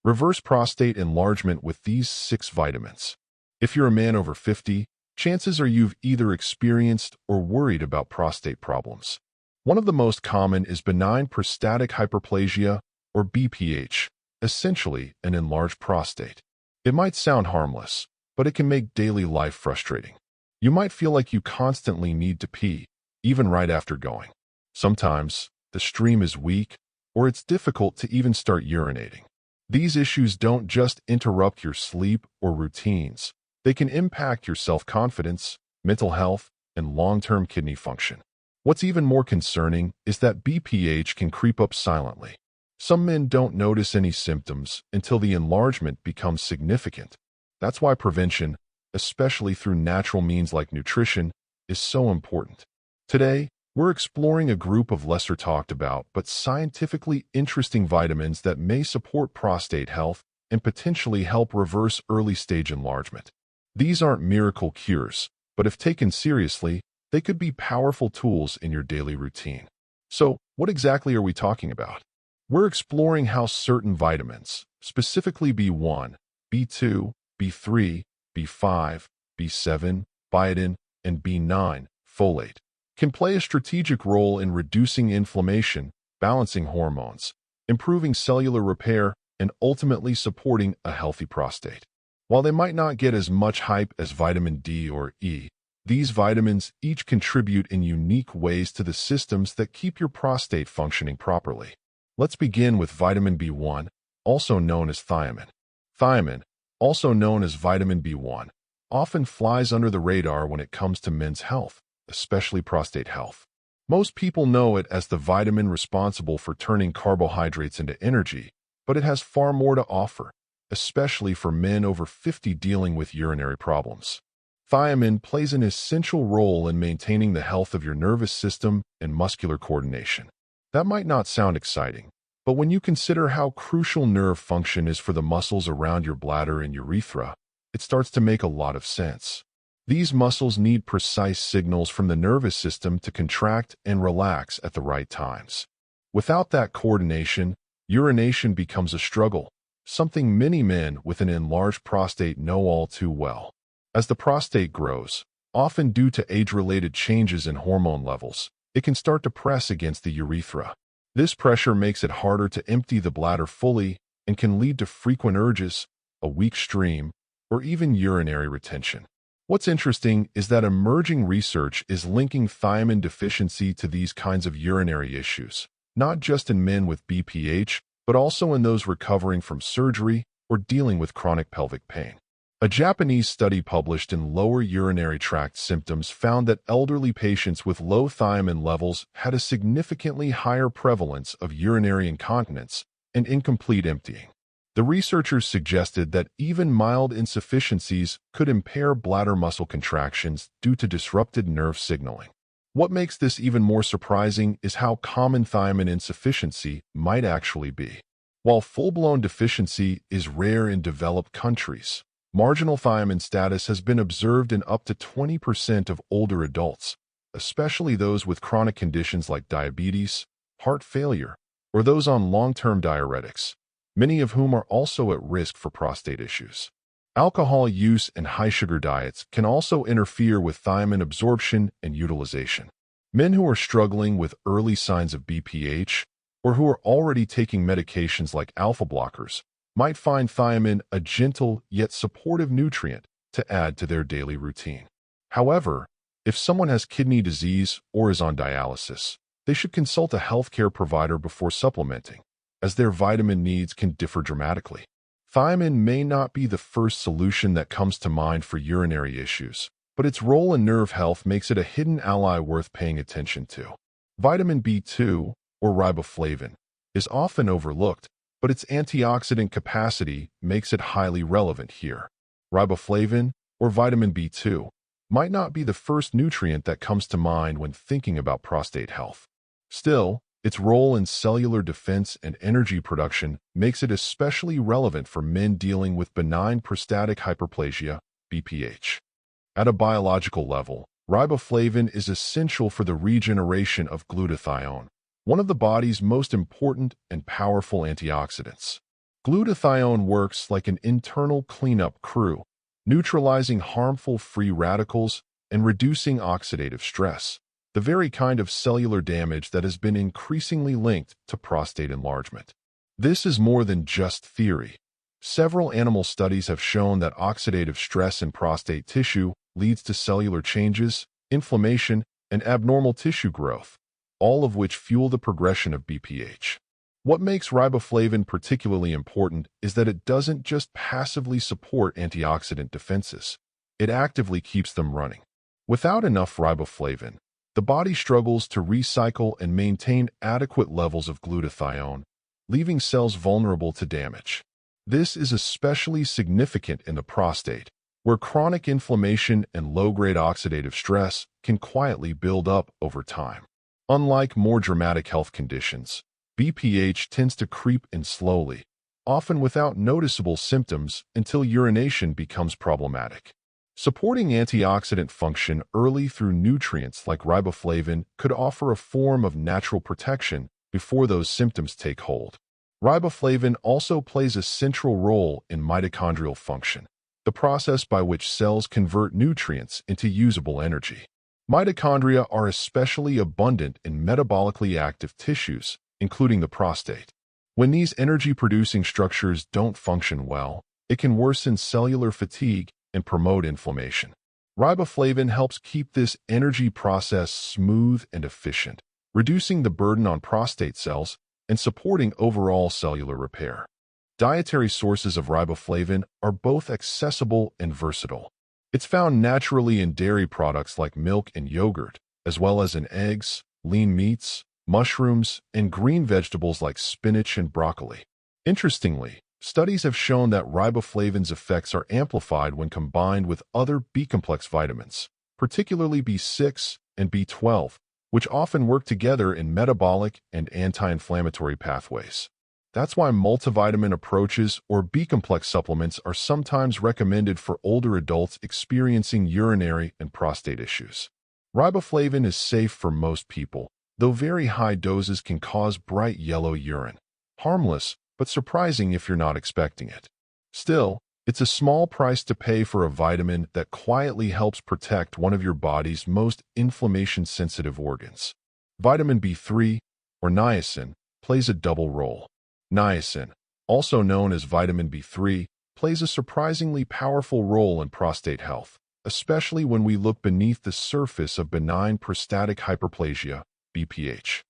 Reverse prostate enlargement with these 6 vitamins. If you're a man over 50, chances are you've either experienced or worried about prostate problems. One of the most common is benign prostatic hyperplasia, or BPH, essentially an enlarged prostate. It might sound harmless, but it can make daily life frustrating. You might feel like you constantly need to pee, even right after going. Sometimes, the stream is weak, or it's difficult to even start urinating. These issues don't just interrupt your sleep or routines. They can impact your self-confidence, mental health, and long-term kidney function. What's even more concerning is that BPH can creep up silently. Some men don't notice any symptoms until the enlargement becomes significant. That's why prevention, especially through natural means like nutrition, is so important. Today, we're exploring a group of lesser talked about but scientifically interesting vitamins that may support prostate health and potentially help reverse early-stage enlargement. These aren't miracle cures, but if taken seriously, they could be powerful tools in your daily routine. So, what exactly are we talking about? We're exploring how certain vitamins, specifically B1, B2, B3, B5, B7, biotin, and B9, folate, can play a strategic role in reducing inflammation, balancing hormones, improving cellular repair, and ultimately supporting a healthy prostate. While they might not get as much hype as vitamin D or E, these vitamins each contribute in unique ways to the systems that keep your prostate functioning properly. Let's begin with vitamin B1, also known as thiamine. Thiamine, also known as vitamin B1, often flies under the radar when it comes to men's health, especially prostate health. Most people know it as the vitamin responsible for turning carbohydrates into energy, but it has far more to offer, especially for men over 50 dealing with urinary problems. Thiamine plays an essential role in maintaining the health of your nervous system and muscular coordination. That might not sound exciting, but when you consider how crucial nerve function is for the muscles around your bladder and urethra, it starts to make a lot of sense. These muscles need precise signals from the nervous system to contract and relax at the right times. Without that coordination, urination becomes a struggle, something many men with an enlarged prostate know all too well. As the prostate grows, often due to age-related changes in hormone levels, it can start to press against the urethra. This pressure makes it harder to empty the bladder fully and can lead to frequent urges, a weak stream, or even urinary retention. What's interesting is that emerging research is linking thiamine deficiency to these kinds of urinary issues, not just in men with BPH, but also in those recovering from surgery or dealing with chronic pelvic pain. A Japanese study published in Lower Urinary Tract Symptoms found that elderly patients with low thiamine levels had a significantly higher prevalence of urinary incontinence and incomplete emptying. The researchers suggested that even mild insufficiencies could impair bladder muscle contractions due to disrupted nerve signaling. What makes this even more surprising is how common thiamine insufficiency might actually be. While full-blown deficiency is rare in developed countries, marginal thiamine status has been observed in up to 20% of older adults, especially those with chronic conditions like diabetes, heart failure, or those on long-term diuretics, many of whom are also at risk for prostate issues. Alcohol use and high-sugar diets can also interfere with thiamine absorption and utilization. Men who are struggling with early signs of BPH or who are already taking medications like alpha blockers might find thiamine a gentle yet supportive nutrient to add to their daily routine. However, if someone has kidney disease or is on dialysis, they should consult a healthcare provider before supplementing, as their vitamin needs can differ dramatically. Thiamine may not be the first solution that comes to mind for urinary issues, but its role in nerve health makes it a hidden ally worth paying attention to. Vitamin B2, or riboflavin, is often overlooked, but its antioxidant capacity makes it highly relevant here. Riboflavin, or vitamin B2, might not be the first nutrient that comes to mind when thinking about prostate health. Still, its role in cellular defense and energy production makes it especially relevant for men dealing with benign prostatic hyperplasia, BPH. At a biological level, riboflavin is essential for the regeneration of glutathione, one of the body's most important and powerful antioxidants. Glutathione works like an internal cleanup crew, neutralizing harmful free radicals and reducing oxidative stress, the very kind of cellular damage that has been increasingly linked to prostate enlargement. This is more than just theory. Several animal studies have shown that oxidative stress in prostate tissue leads to cellular changes, inflammation, and abnormal tissue growth, all of which fuel the progression of BPH. What makes riboflavin particularly important is that it doesn't just passively support antioxidant defenses. It actively keeps them running. Without enough riboflavin, the body struggles to recycle and maintain adequate levels of glutathione, leaving cells vulnerable to damage. This is especially significant in the prostate, where chronic inflammation and low-grade oxidative stress can quietly build up over time. Unlike more dramatic health conditions, BPH tends to creep in slowly, often without noticeable symptoms until urination becomes problematic. Supporting antioxidant function early through nutrients like riboflavin could offer a form of natural protection before those symptoms take hold. Riboflavin also plays a central role in mitochondrial function, the process by which cells convert nutrients into usable energy. Mitochondria are especially abundant in metabolically active tissues, including the prostate. When these energy-producing structures don't function well, it can worsen cellular fatigue and promote inflammation. Riboflavin helps keep this energy process smooth and efficient, reducing the burden on prostate cells and supporting overall cellular repair. Dietary sources of riboflavin are both accessible and versatile. It's found naturally in dairy products like milk and yogurt, as well as in eggs, lean meats, mushrooms, and green vegetables like spinach and broccoli. Interestingly, studies have shown that riboflavin's effects are amplified when combined with other B-complex vitamins, particularly B6 and B12, which often work together in metabolic and anti-inflammatory pathways. That's why multivitamin approaches or B-complex supplements are sometimes recommended for older adults experiencing urinary and prostate issues. Riboflavin is safe for most people, though very high doses can cause bright yellow urine. Harmless, but surprising if you're not expecting it. Still, it's a small price to pay for a vitamin that quietly helps protect one of your body's most inflammation-sensitive organs. Vitamin B3, or niacin, plays a double role. Niacin, also known as vitamin B3, plays a surprisingly powerful role in prostate health, especially when we look beneath the surface of benign prostatic hyperplasia, BPH.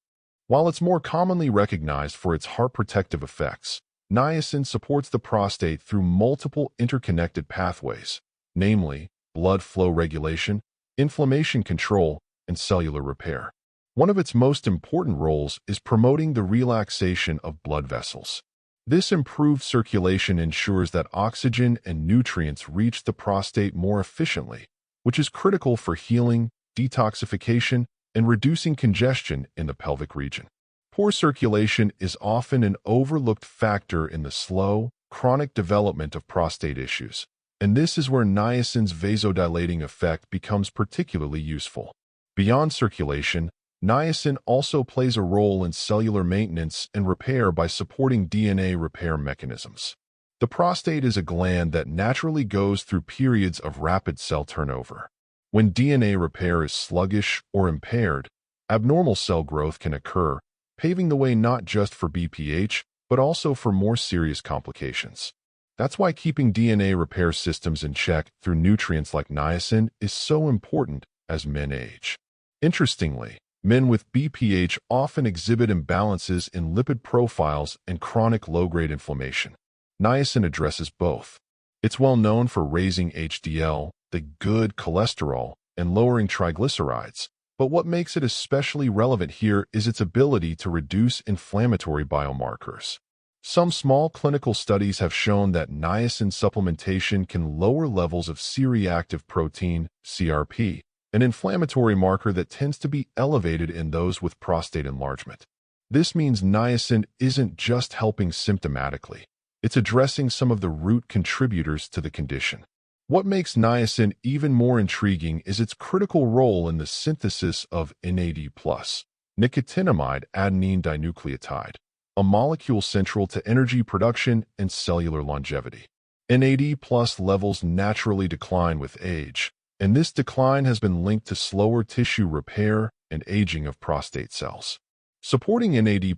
While it's more commonly recognized for its heart-protective effects, niacin supports the prostate through multiple interconnected pathways, namely blood flow regulation, inflammation control, and cellular repair. One of its most important roles is promoting the relaxation of blood vessels. This improved circulation ensures that oxygen and nutrients reach the prostate more efficiently, which is critical for healing, detoxification, and reducing congestion in the pelvic region. Poor circulation is often an overlooked factor in the slow, chronic development of prostate issues, and this is where niacin's vasodilating effect becomes particularly useful. Beyond circulation, niacin also plays a role in cellular maintenance and repair by supporting DNA repair mechanisms. The prostate is a gland that naturally goes through periods of rapid cell turnover. When DNA repair is sluggish or impaired, abnormal cell growth can occur, paving the way not just for BPH, but also for more serious complications. That's why keeping DNA repair systems in check through nutrients like niacin is so important as men age. Interestingly, men with BPH often exhibit imbalances in lipid profiles and chronic low-grade inflammation. Niacin addresses both. It's well known for raising HDL, the good cholesterol, and lowering triglycerides, but what makes it especially relevant here is its ability to reduce inflammatory biomarkers. Some small clinical studies have shown that niacin supplementation can lower levels of C-reactive protein, CRP, an inflammatory marker that tends to be elevated in those with prostate enlargement. This means niacin isn't just helping symptomatically, it's addressing some of the root contributors to the condition. What makes niacin even more intriguing is its critical role in the synthesis of NAD+, nicotinamide adenine dinucleotide. a molecule central to energy production and cellular longevity. NAD+ levels naturally decline with age, and this decline has been linked to slower tissue repair and aging of prostate cells. Supporting NAD+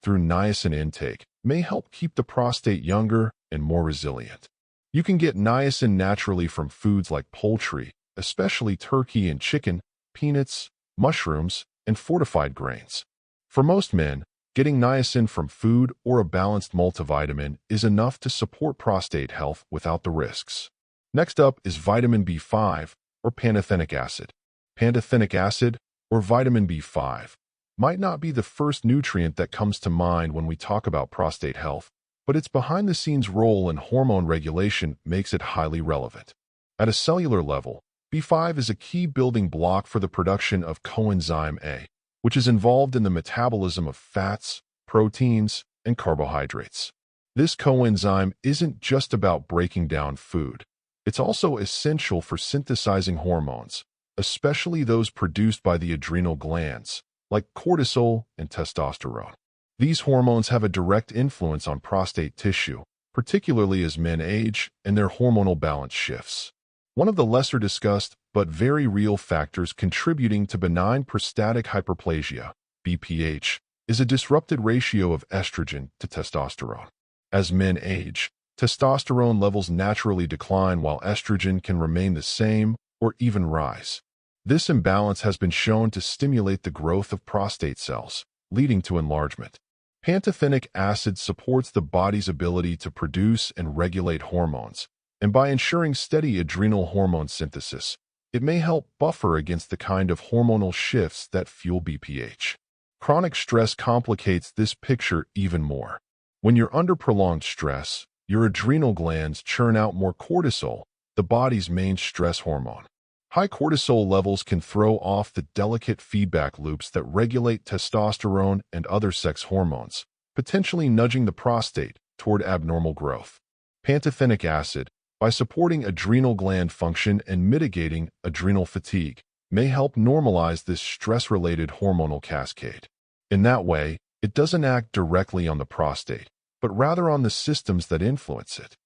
through niacin intake may help keep the prostate younger and more resilient. You can get niacin naturally from foods like poultry, especially turkey and chicken, peanuts, mushrooms, and fortified grains. For most men, getting niacin from food or a balanced multivitamin is enough to support prostate health without the risks. Next up is vitamin B5 or pantothenic acid. Pantothenic acid, or vitamin B5, might not be the first nutrient that comes to mind when we talk about prostate health, but its behind-the-scenes role in hormone regulation makes it highly relevant. At a cellular level, B5 is a key building block for the production of coenzyme A, which is involved in the metabolism of fats, proteins, and carbohydrates. This coenzyme isn't just about breaking down food. It's also essential for synthesizing hormones, especially those produced by the adrenal glands, like cortisol and testosterone. These hormones have a direct influence on prostate tissue, particularly as men age and their hormonal balance shifts. One of the lesser discussed but very real factors contributing to benign prostatic hyperplasia, BPH, is a disrupted ratio of estrogen to testosterone. As men age, testosterone levels naturally decline while estrogen can remain the same or even rise. This imbalance has been shown to stimulate the growth of prostate cells, leading to enlargement. Pantothenic acid supports the body's ability to produce and regulate hormones, and by ensuring steady adrenal hormone synthesis, it may help buffer against the kind of hormonal shifts that fuel BPH. Chronic stress complicates this picture even more. When you're under prolonged stress, your adrenal glands churn out more cortisol, the body's main stress hormone. High cortisol levels can throw off the delicate feedback loops that regulate testosterone and other sex hormones, potentially nudging the prostate toward abnormal growth. Pantothenic acid, by supporting adrenal gland function and mitigating adrenal fatigue, may help normalize this stress-related hormonal cascade. In that way, it doesn't act directly on the prostate, but rather on the systems that influence it.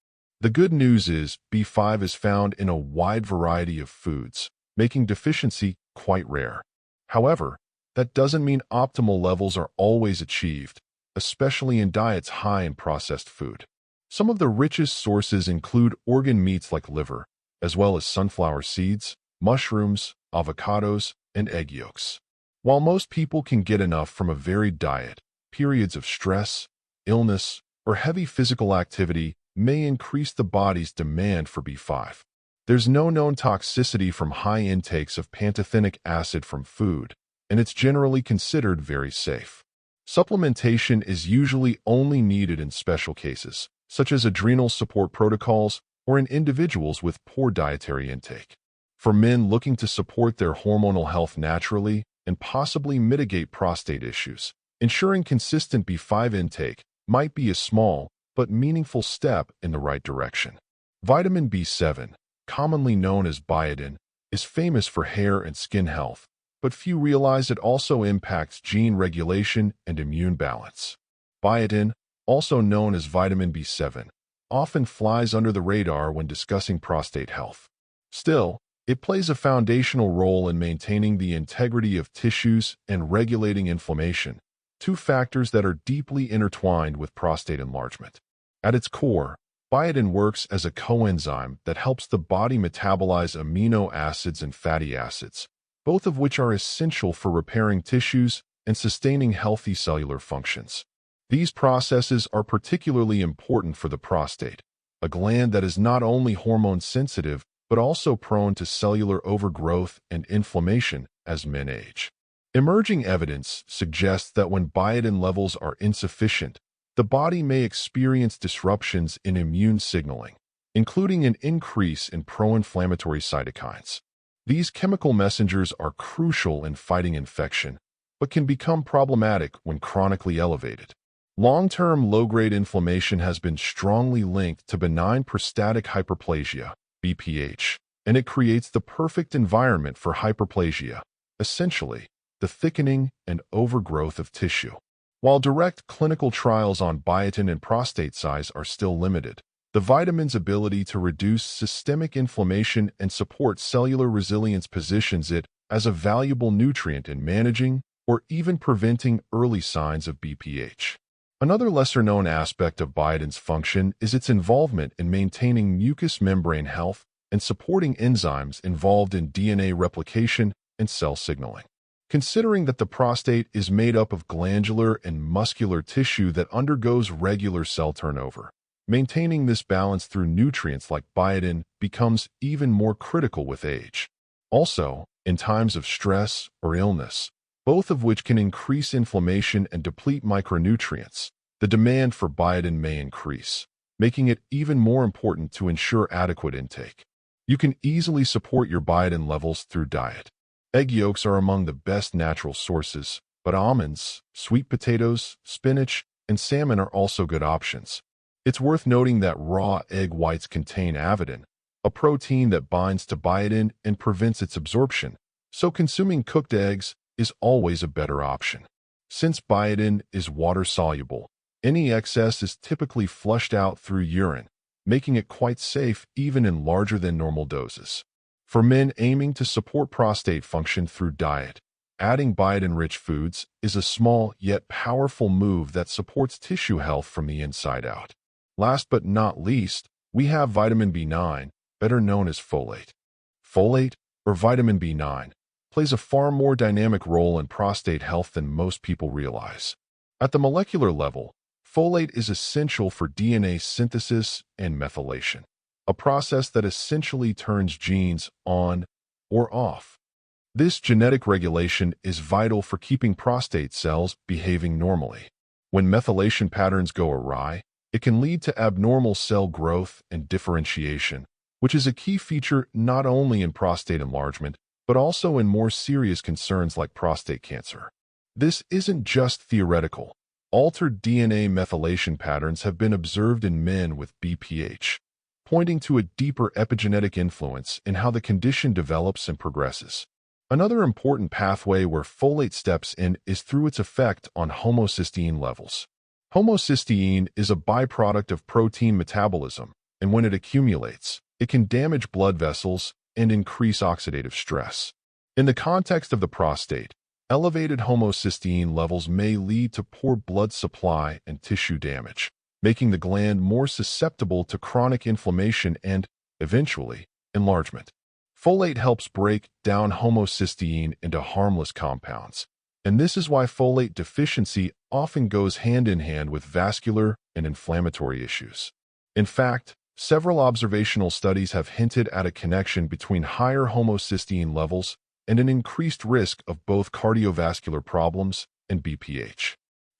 The good news is B5 is found in a wide variety of foods, making deficiency quite rare. However, that doesn't mean optimal levels are always achieved, especially in diets high in processed food. Some of the richest sources include organ meats like liver, as well as sunflower seeds, mushrooms, avocados, and egg yolks. While most people can get enough from a varied diet, periods of stress, illness, or heavy physical activity may increase the body's demand for B5. There's no known toxicity from high intakes of pantothenic acid from food, and it's generally considered very safe. Supplementation is usually only needed in special cases, such as adrenal support protocols or in individuals with poor dietary intake. For men looking to support their hormonal health naturally and possibly mitigate prostate issues, ensuring consistent B5 intake might be a small but meaningful step in the right direction. Vitamin B7, commonly known as biotin, is famous for hair and skin health, but few realize it also impacts gene regulation and immune balance. Biotin, also known as vitamin B7, often flies under the radar when discussing prostate health. Still, it plays a foundational role in maintaining the integrity of tissues and regulating inflammation, two factors that are deeply intertwined with prostate enlargement. At its core, biotin works as a coenzyme that helps the body metabolize amino acids and fatty acids, both of which are essential for repairing tissues and sustaining healthy cellular functions. These processes are particularly important for the prostate, a gland that is not only hormone sensitive but also prone to cellular overgrowth and inflammation as men age. Emerging evidence suggests that when biotin levels are insufficient, the body may experience disruptions in immune signaling, including an increase in pro-inflammatory cytokines. These chemical messengers are crucial in fighting infection, but can become problematic when chronically elevated. Long-term low-grade inflammation has been strongly linked to benign prostatic hyperplasia, BPH, and it creates the perfect environment for hyperplasia, essentially, the thickening and overgrowth of tissue. While direct clinical trials on biotin and prostate size are still limited, the vitamin's ability to reduce systemic inflammation and support cellular resilience positions it as a valuable nutrient in managing or even preventing early signs of BPH. Another lesser-known aspect of biotin's function is its involvement in maintaining mucous membrane health and supporting enzymes involved in DNA replication and cell signaling. Considering that the prostate is made up of glandular and muscular tissue that undergoes regular cell turnover, maintaining this balance through nutrients like biotin becomes even more critical with age. Also, in times of stress or illness, both of which can increase inflammation and deplete micronutrients, the demand for biotin may increase, making it even more important to ensure adequate intake. You can easily support your biotin levels through diet. Egg yolks are among the best natural sources, but almonds, sweet potatoes, spinach, and salmon are also good options. It's worth noting that raw egg whites contain avidin, a protein that binds to biotin and prevents its absorption, so consuming cooked eggs is always a better option. Since biotin is water-soluble, any excess is typically flushed out through urine, making it quite safe even in larger than normal doses. For men aiming to support prostate function through diet, adding biotin-rich foods is a small yet powerful move that supports tissue health from the inside out. Last but not least, we have vitamin B9, better known as folate. Folate, or vitamin B9, plays a far more dynamic role in prostate health than most people realize. At the molecular level, folate is essential for DNA synthesis and methylation, a process that essentially turns genes on or off. This genetic regulation is vital for keeping prostate cells behaving normally. When methylation patterns go awry, it can lead to abnormal cell growth and differentiation, which is a key feature not only in prostate enlargement, but also in more serious concerns like prostate cancer. This isn't just theoretical. Altered DNA methylation patterns have been observed in men with BPH, pointing to a deeper epigenetic influence in how the condition develops and progresses. Another important pathway where folate steps in is through its effect on homocysteine levels. Homocysteine is a byproduct of protein metabolism, and when it accumulates, it can damage blood vessels and increase oxidative stress. In the context of the prostate, elevated homocysteine levels may lead to poor blood supply and tissue damage, making the gland more susceptible to chronic inflammation and, eventually, enlargement. Folate helps break down homocysteine into harmless compounds, and this is why folate deficiency often goes hand in hand with vascular and inflammatory issues. In fact, several observational studies have hinted at a connection between higher homocysteine levels and an increased risk of both cardiovascular problems and BPH.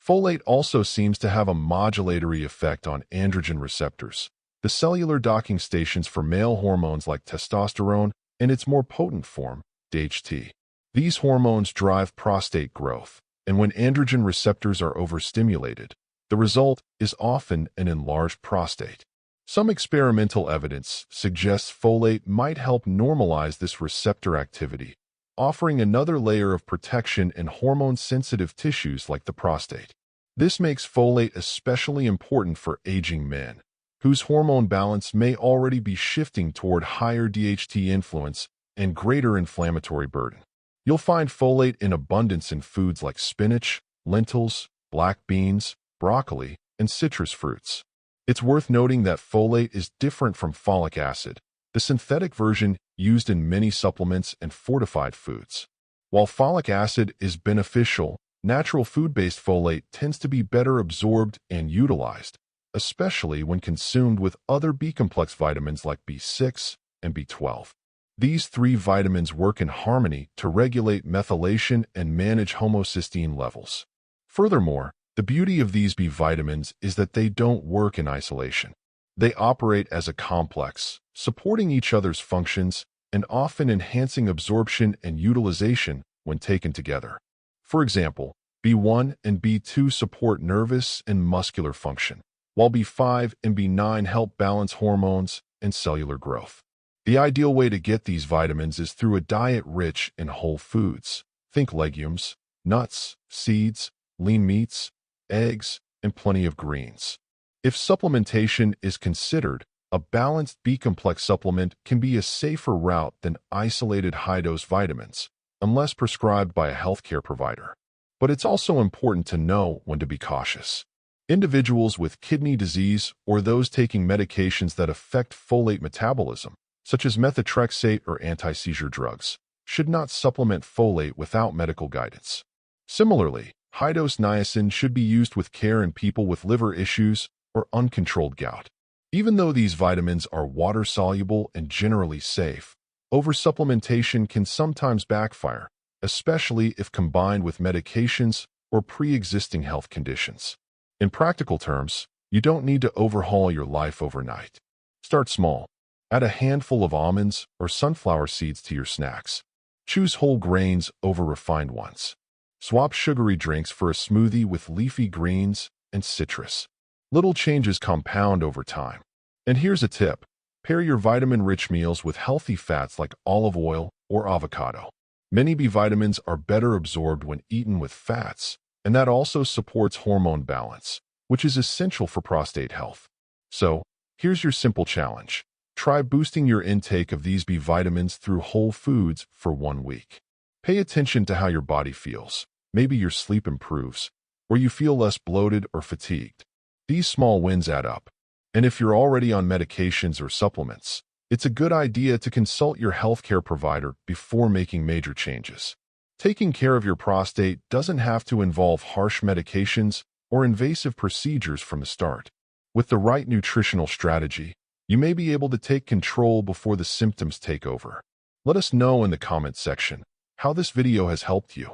Folate also seems to have a modulatory effect on androgen receptors, the cellular docking stations for male hormones like testosterone and its more potent form, DHT. These hormones drive prostate growth, and when androgen receptors are overstimulated, the result is often an enlarged prostate. Some experimental evidence suggests folate might help normalize this receptor activity, offering another layer of protection in hormone-sensitive tissues like the prostate. This makes folate especially important for aging men, whose hormone balance may already be shifting toward higher DHT influence and greater inflammatory burden. You'll find folate in abundance in foods like spinach, lentils, black beans, broccoli, and citrus fruits. It's worth noting that folate is different from folic acid, the synthetic version used in many supplements and fortified foods. While folic acid is beneficial, natural food-based folate tends to be better absorbed and utilized, especially when consumed with other B-complex vitamins like B6 and B12. These three vitamins work in harmony to regulate methylation and manage homocysteine levels. Furthermore, the beauty of these B vitamins is that they don't work in isolation. They operate as a complex, supporting each other's functions and often enhancing absorption and utilization when taken together. For example, B1 and B2 support nervous and muscular function, while B5 and B9 help balance hormones and cellular growth. The ideal way to get these vitamins is through a diet rich in whole foods. Think legumes, nuts, seeds, lean meats, eggs, and plenty of greens. If supplementation is considered, a balanced B-complex supplement can be a safer route than isolated high-dose vitamins, unless prescribed by a healthcare provider. But it's also important to know when to be cautious. Individuals with kidney disease or those taking medications that affect folate metabolism, such as methotrexate or anti-seizure drugs, should not supplement folate without medical guidance. Similarly, high-dose niacin should be used with care in people with liver issues or uncontrolled gout. Even though these vitamins are water-soluble and generally safe, oversupplementation can sometimes backfire, especially if combined with medications or pre-existing health conditions. In practical terms, you don't need to overhaul your life overnight. Start small. Add a handful of almonds or sunflower seeds to your snacks. Choose whole grains over refined ones. Swap sugary drinks for a smoothie with leafy greens and citrus. Little changes compound over time. And here's a tip. Pair your vitamin-rich meals with healthy fats like olive oil or avocado. Many B vitamins are better absorbed when eaten with fats, and that also supports hormone balance, which is essential for prostate health. So, here's your simple challenge. Try boosting your intake of these B vitamins through whole foods for 1 week. Pay attention to how your body feels. Maybe your sleep improves, or you feel less bloated or fatigued. These small wins add up. And if you're already on medications or supplements, it's a good idea to consult your healthcare provider before making major changes. Taking care of your prostate doesn't have to involve harsh medications or invasive procedures from the start. With the right nutritional strategy, you may be able to take control before the symptoms take over. Let us know in the comment section how this video has helped you.